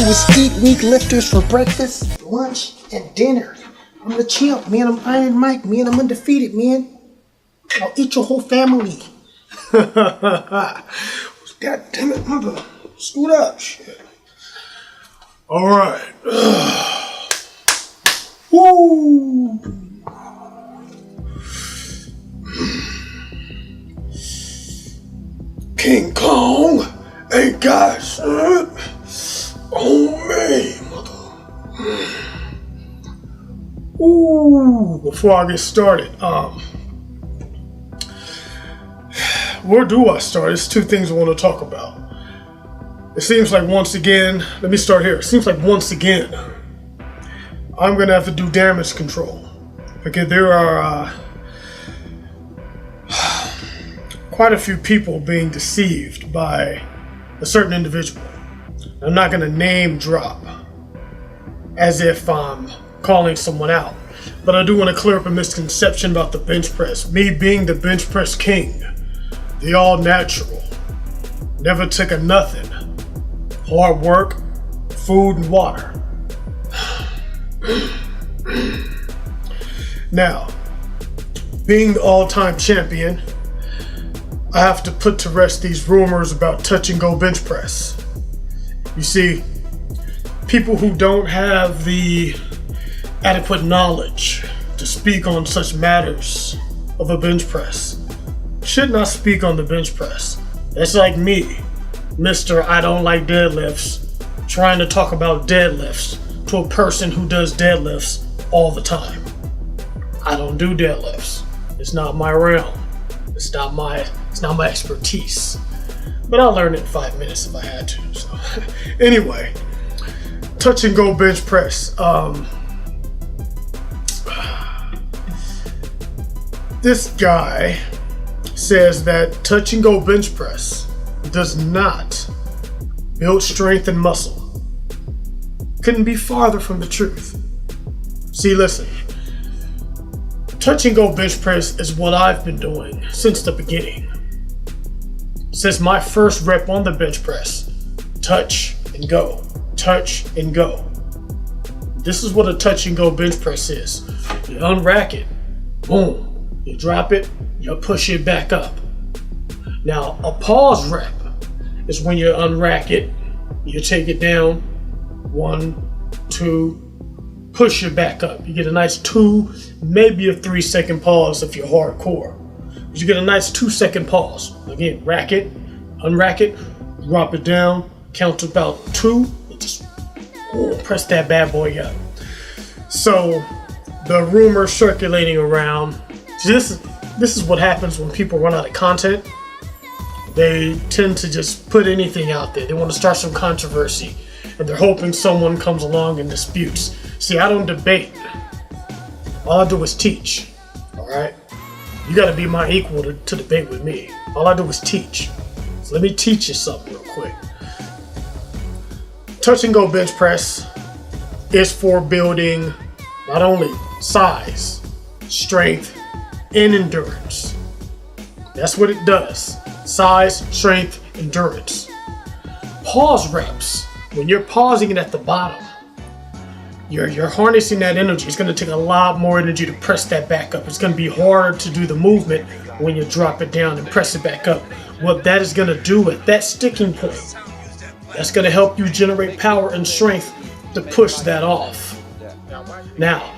do is eat weak lifters for breakfast, lunch, and dinner. I'm the champ, man. I'm Iron Mike, man. I'm undefeated, man. I'll eat your whole family. God damn it, mother. Scoot up, shit. Alright. Woo! King Kong ain't got shit on me, mother. Ooh, before I get started, where do I start? There's two things I want to talk about. It seems like once again, let me start here. It seems like once again, I'm going to have to do damage control. Okay, there are quite a few people being deceived by a certain individual. I'm not going to name drop as if I'm calling someone out, but I do want to clear up a misconception about the bench press. Me being the bench press king, the all natural, never took a nothing, hard work, food, and water. Now, being the all-time champion, I have to put to rest these rumors about touch and go bench press. You see, people who don't have the adequate knowledge to speak on such matters of a bench press should not speak on the bench press. That's like me, Mr. I don't like deadlifts, trying to talk about deadlifts to a person who does deadlifts all the time. I don't do deadlifts. It's not my realm. It's not my expertise. But I'll learn it in 5 minutes if I had to. So anyway, touch and go bench press. This guy says that touch and go bench press does not build strength and muscle. Couldn't be farther from the truth. See, listen. Touch and go bench press is what I've been doing since the beginning. Since my first rep on the bench press. Touch and go. Touch and go. This is what a touch and go bench press is. You unrack it. Boom. You drop it. You push it back up. Now, a pause rep is when you unrack it. You take it down. 1, 2, push it back up. You get a nice 2, maybe a 3-second pause if you're hardcore. But you get a nice 2-second pause. Again, rack it, unrack it, drop it down, count to about 2, and just press that bad boy up. So the rumor circulating around, this is what happens when people run out of content. They tend to just put anything out there. They want to start some controversy, and they're hoping someone comes along and disputes. See, I don't debate. All I do is teach. Alright? You gotta be my equal to debate with me. All I do is teach. So let me teach you something real quick. Touch and go bench press is for building not only size, strength, and endurance. That's what it does. Size, strength, endurance. Pause reps. When you're pausing it at the bottom, you're harnessing that energy. It's going to take a lot more energy to press that back up. It's going to be harder to do the movement when you drop it down and press it back up. What that is going to do at that sticking point, that's going to help you generate power and strength to push that off. Now,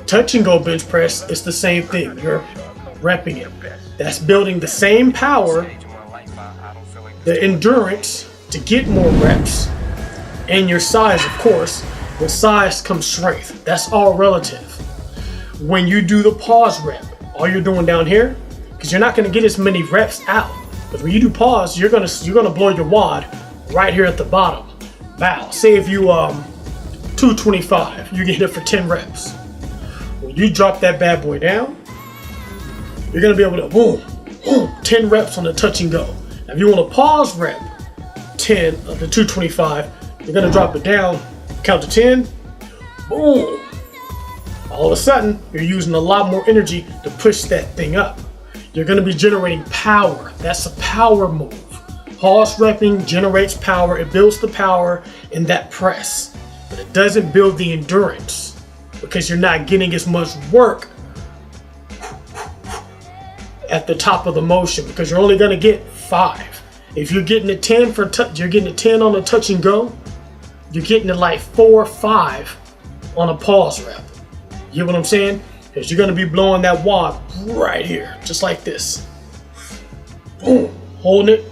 touch and go bench press is the same thing. You're repping it. That's building the same power, the endurance to get more reps, and your size, of course. With size comes strength. That's all relative. When you do the pause rep, all you're doing down here, because you're not going to get as many reps out. But when you do pause, you're gonna blow your wad right here at the bottom. Wow. Say if you 225, you get it for 10 reps. When you drop that bad boy down, you're gonna be able to boom, 10 reps on the touch and go. Now, if you want to pause rep 10 of the 225, you're gonna drop it down. Count to 10, boom. All of a sudden, you're using a lot more energy to push that thing up. You're going to be generating power. That's a power move. Pause repping generates power. It builds the power in that press, but it doesn't build the endurance because you're not getting as much work at the top of the motion because you're only going to get 5. If you're getting a 10 for you're getting a 10 on a touch and go, you're getting it like 4 or 5 on a pause rep. You get what I'm saying? Because you're going to be blowing that wad right here, just like this. Boom, holding it,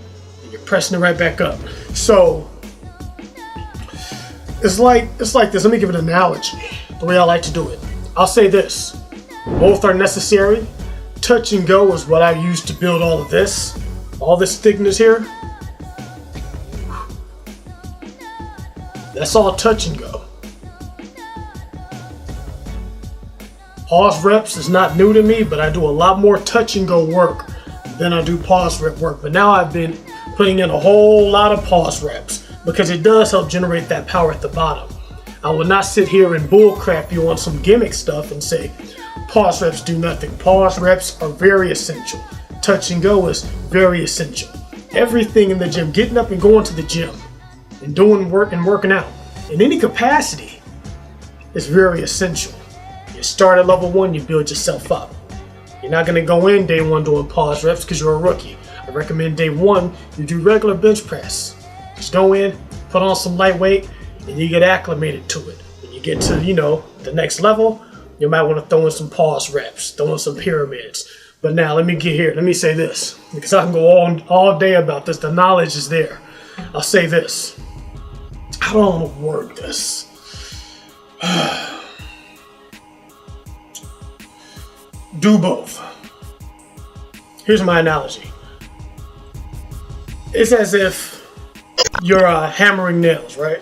and you're pressing it right back up. So it's like this. Let me give an analogy, the way I like to do it. I'll say this: both are necessary. Touch and go is what I use to build all of this, all this thickness here. That's all touch and go. Pause reps is not new to me, but I do a lot more touch and go work than I do pause rep work. But now I've been putting in a whole lot of pause reps because it does help generate that power at the bottom. I will not sit here and bullcrap you on some gimmick stuff and say pause reps do nothing. Pause reps are very essential. Touch and go is very essential. Everything in the gym, getting up and going to the gym and doing work and working out in any capacity is very essential. You start at level 1, you build yourself up. You're not going to go in day 1 doing pause reps because you're a rookie. I recommend day 1 you do regular bench press. Just go in, put on some lightweight, and you get acclimated to it. When you get to, the next level, you might want to throw in some pause reps, throw in some pyramids. But now let me say this, because I can go on all day about this. The knowledge is there. I'll say this. I don't want to word this. Do both. Here's my analogy. It's as if you're hammering nails, right?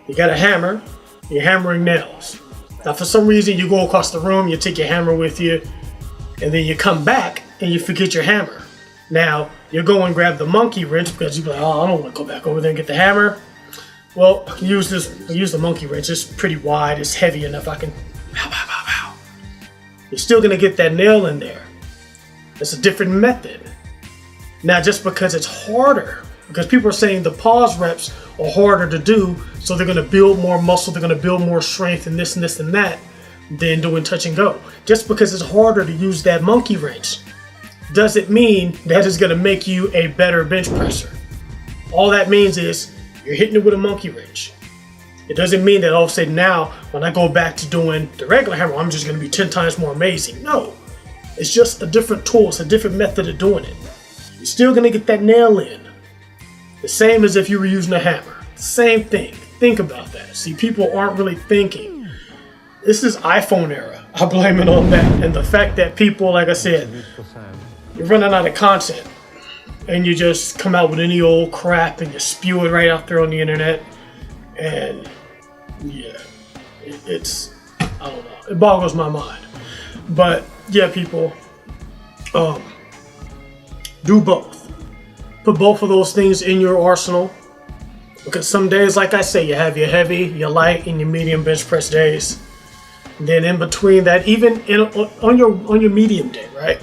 You got a hammer, you're hammering nails. Now for some reason you go across the room, you take your hammer with you, and then you come back and you forget your hammer. Now you go and grab the monkey wrench because you're like, oh, I don't want to go back over there and get the hammer. Well, use the monkey wrench. It's pretty wide, it's heavy enough. I can pow, pow, pow, pow. You're still gonna get that nail in there. It's a different method. Now just because it's harder, because people are saying the pause reps are harder to do, so they're gonna build more muscle, they're gonna build more strength and this and this and that than doing touch and go. Just because it's harder to use that monkey wrench doesn't mean that is gonna make you a better bench presser. All that means is you're hitting it with a monkey wrench. It doesn't mean that all of a sudden now, when I go back to doing the regular hammer, I'm just gonna be 10 times more amazing. No, it's just a different tool, it's a different method of doing it. You're still gonna get that nail in. The same as if you were using a hammer. Same thing. Think about that. See, people aren't really thinking. This is iPhone era. I blame it on that. And the fact that people, like I said, you're running out of content and you just come out with any old crap and you spew it right out there on the internet. And yeah, it's, I don't know. It boggles my mind. But yeah, people, do both. Put both of those things in your arsenal. Because some days, like I say, you have your heavy, your light, and your medium bench press days. And then in between that, even on your medium day, right?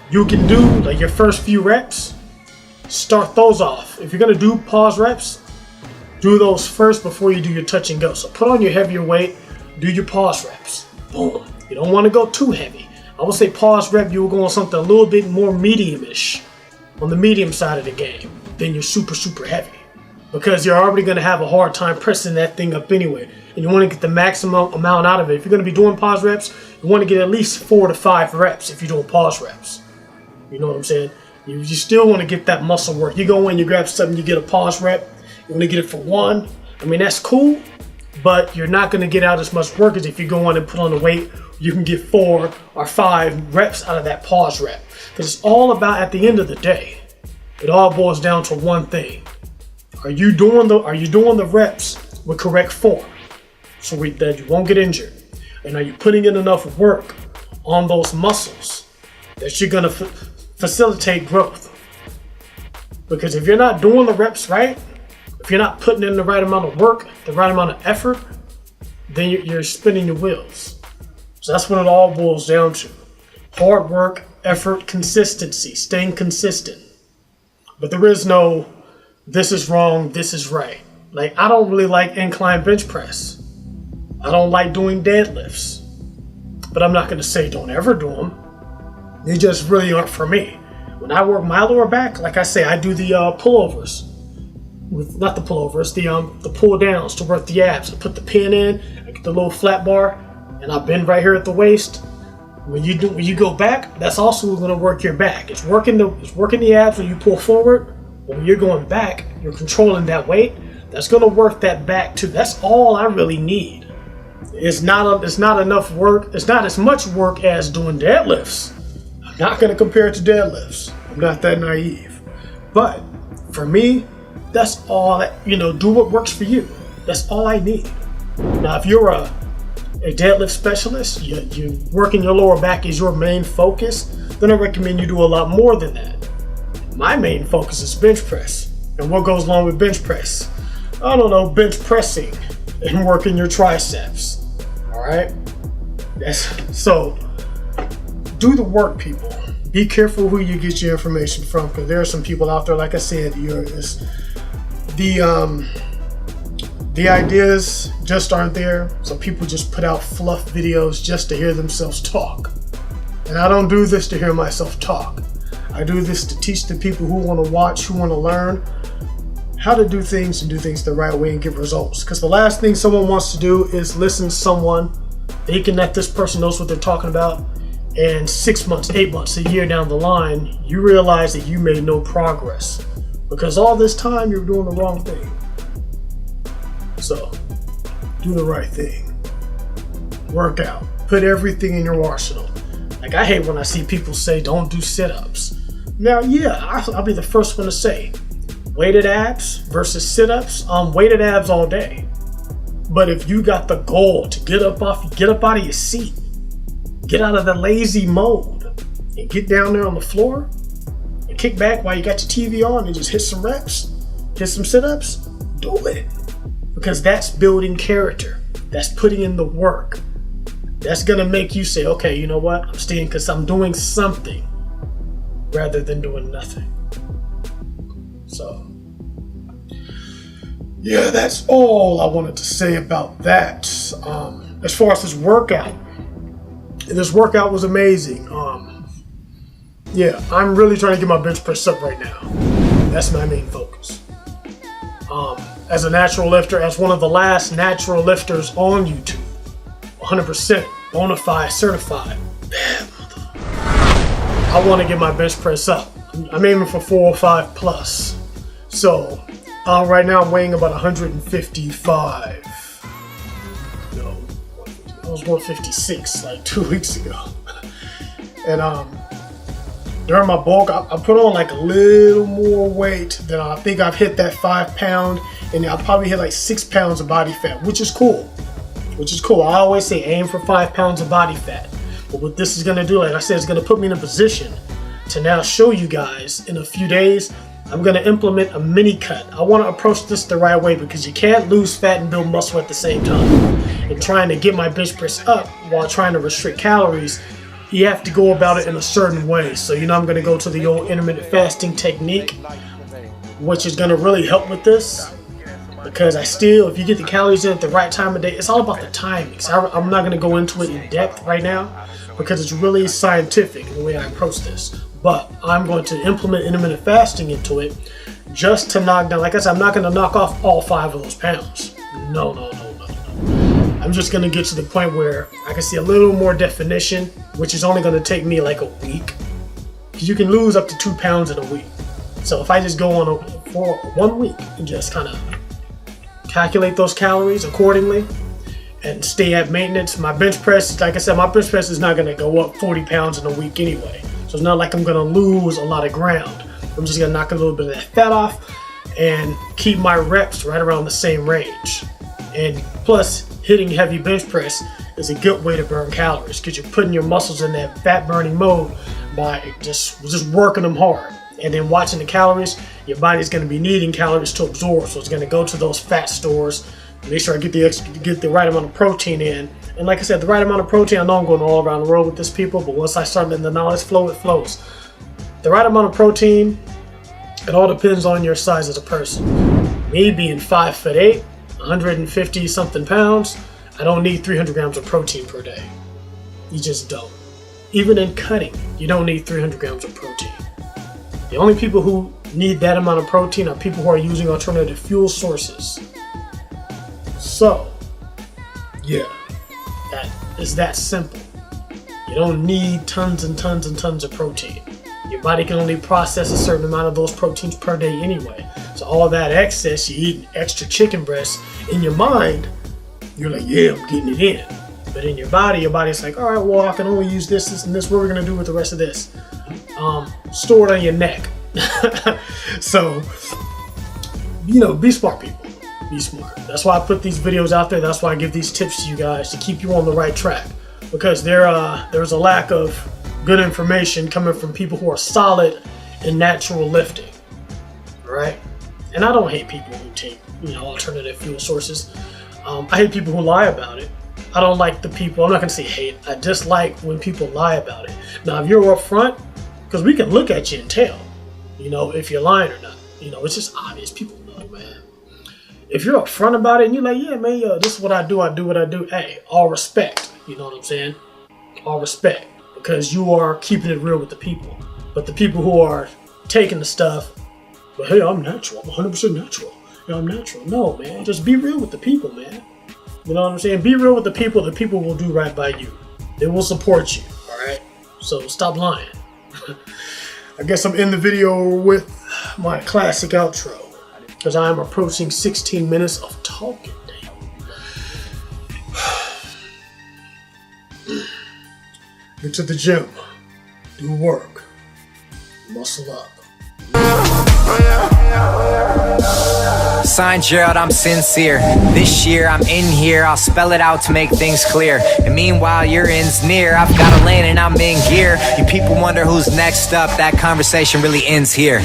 You can do like your first few reps. Start those off. If you're gonna do pause reps, do those first before you do your touch and go. So put on your heavier weight, do your pause reps. Boom. You don't want to go too heavy. I would say pause rep, you will go on something a little bit more medium-ish, on the medium side of the game, than your super, super heavy. Because you're already going to have a hard time pressing that thing up anyway. And you want to get the maximum amount out of it. If you're going to be doing pause reps, you want to get at least 4 to 5 reps if you're doing pause reps. You know what I'm saying? You still want to get that muscle work. You go in, you grab something, you get a pause rep. You want to get it for 1. I mean, that's cool, but you're not going to get out as much work as if you go on and put on the weight. You can get 4 or 5 reps out of that pause rep. Because it's all about, at the end of the day, it all boils down to one thing. Are you doing the reps with correct form so that you won't get injured? And are you putting in enough work on those muscles that you're going to facilitate growth? Because if you're not doing the reps right, if you're not putting in the right amount of work, the right amount of effort, then you're spinning your wheels. So that's what it all boils down to. Hard work, effort, consistency, staying consistent. But there is no, this is wrong, this is right. Like, I don't really like incline bench press. I don't like doing deadlifts. But I'm not going to say don't ever do them. They just really aren't for me. When I work my lower back, like I say, I do the pullovers. Not the pullovers, the pull downs to work the abs. I put the pin in, I get the little flat bar, and I bend right here at the waist. When you go back, that's also going to work your back. It's working the abs when you pull forward. But when you're going back, you're controlling that weight. That's going to work that back too. That's all I really need. It's not enough work. It's not as much work as doing deadlifts. I'm not going to compare it to deadlifts. I'm not that naive. But for me, that's all that, do what works for you. That's all I need. Now, if you're a deadlift specialist, you working your lower back is your main focus, then I recommend you do a lot more than that. My main focus is bench press. And what goes along with bench press? I don't know, bench pressing and working your triceps. All right? So, do the work, people. Be careful who you get your information from, because there are some people out there, like I said, the ideas just aren't there, so people just put out fluff videos just to hear themselves talk. And I don't do this to hear myself talk. I do this to teach the people who want to watch, who want to learn how to do things and do things the right way and get results. Because the last thing someone wants to do is listen to someone, thinking that this person knows what they're talking about, and 6 months, 8 months, a year down the line, you realize that you made no progress. Because all this time you're doing the wrong thing. So, do the right thing. Work out. Put everything in your arsenal. Like, I hate when I see people say don't do sit-ups. Now, yeah, I'll be the first one to say, weighted abs versus sit-ups, weighted abs all day. But if you got the goal to get up out of your seat, get out of the lazy mode, and get down there on the floor, and kick back while you got your TV on and just hit some reps, hit some sit-ups, do it. Because that's building character. That's putting in the work. That's gonna make you say, okay, you know what? I'm staying because I'm doing something rather than doing nothing. So, yeah, that's all I wanted to say about that. As far as this workout was amazing. Yeah, I'm really trying to get my bench press up right now. That's my main focus. As a natural lifter, as one of the last natural lifters on YouTube, 100% bona fide, certified. I want to get my bench press up. I'm aiming for 405 plus. So, right now I'm weighing about 155. No, I was 156 like 2 weeks ago. And during my bulk, I put on like a little more weight than I think I've hit that 5 pound, and I'll probably hit like 6 pounds of body fat, which is cool. I always say aim for 5 pounds of body fat. But what this is gonna do, like I said, it's gonna put me in a position to now show you guys in a few days. I'm gonna implement a mini cut. I wanna approach this the right way because you can't lose fat and build muscle at the same time. And trying to get my bench press up while trying to restrict calories, you have to go about it in a certain way. So, I'm gonna go to the old intermittent fasting technique, which is gonna really help with this. Because if you get the calories in at the right time of day, it's all about the timing. So I'm not gonna go into it in depth right now because it's really scientific in the way I approach this. But I'm going to implement intermittent fasting into it just to knock down, like I said, I'm not gonna knock off all 5 of those pounds. No. I'm just gonna get to the point where I can see a little more definition, which is only gonna take me like a week. Because you can lose up to 2 pounds in a week. So if I just go on for 1 week and just kind of calculate those calories accordingly and stay at maintenance, my bench press, like I said, my bench press is not gonna go up 40 pounds in a week anyway. So it's not like I'm gonna lose a lot of ground. I'm just gonna knock a little bit of that fat off and keep my reps right around the same range. And plus, hitting heavy bench press is a good way to burn calories because you're putting your muscles in that fat burning mode by just working them hard. And then watching the calories, your body's going to be needing calories to absorb. So it's going to go to those fat stores, make sure I get the right amount of protein in. And like I said, the right amount of protein, I know I'm going all around the world with this, people, but once I start letting the knowledge flow, it flows. The right amount of protein, It all depends on your size as a person. Me being 5'8", 150 something pounds, I don't need 300 grams of protein per day. You just don't. Even in cutting, you don't need 300 grams of protein. The only people who need that amount of protein are people who are using alternative fuel sources. So, yeah, that is that simple. You don't need tons and tons and tons of protein. Your body can only process a certain amount of those proteins per day anyway. So all that excess, you're eating extra chicken breasts. In your mind, you're like, yeah, I'm getting it in. But in your body's like, all right, well, I can only use this, this, and this. What are we gonna do with the rest of this? Store it on your neck. So, be smart, people. Be smart. That's why I put these videos out there. That's why I give these tips to you guys to keep you on the right track. Because there's a lack of good information coming from people who are solid in natural lifting. All right? And I don't hate people who take, alternative fuel sources. I hate people who lie about it. I don't like the people, I'm not gonna say hate, I dislike when people lie about it. Now, if you're upfront, because we can look at you and tell, if you're lying or not. It's just obvious, people know, man. If you're upfront about it and you're like, yeah, man, this is what I do, hey, all respect, you know what I'm saying? All respect, because you are keeping it real with the people. But the people who are taking the stuff, but hey, I'm natural, I'm 100% natural. Yeah, I'm natural. No, man, just be real with the people, man. You know what I'm saying? Be real with the people will do right by you. They will support you, all right? So stop lying. I guess I'm in the video with my classic outro, because I am approaching 16 minutes of talking. Get to the gym, do work, muscle up. Sign Gerald, I'm sincere. This year I'm in here, I'll spell it out to make things clear. And meanwhile your end's near, I've got a lane and I'm in gear. You people wonder who's next up, that conversation really ends here.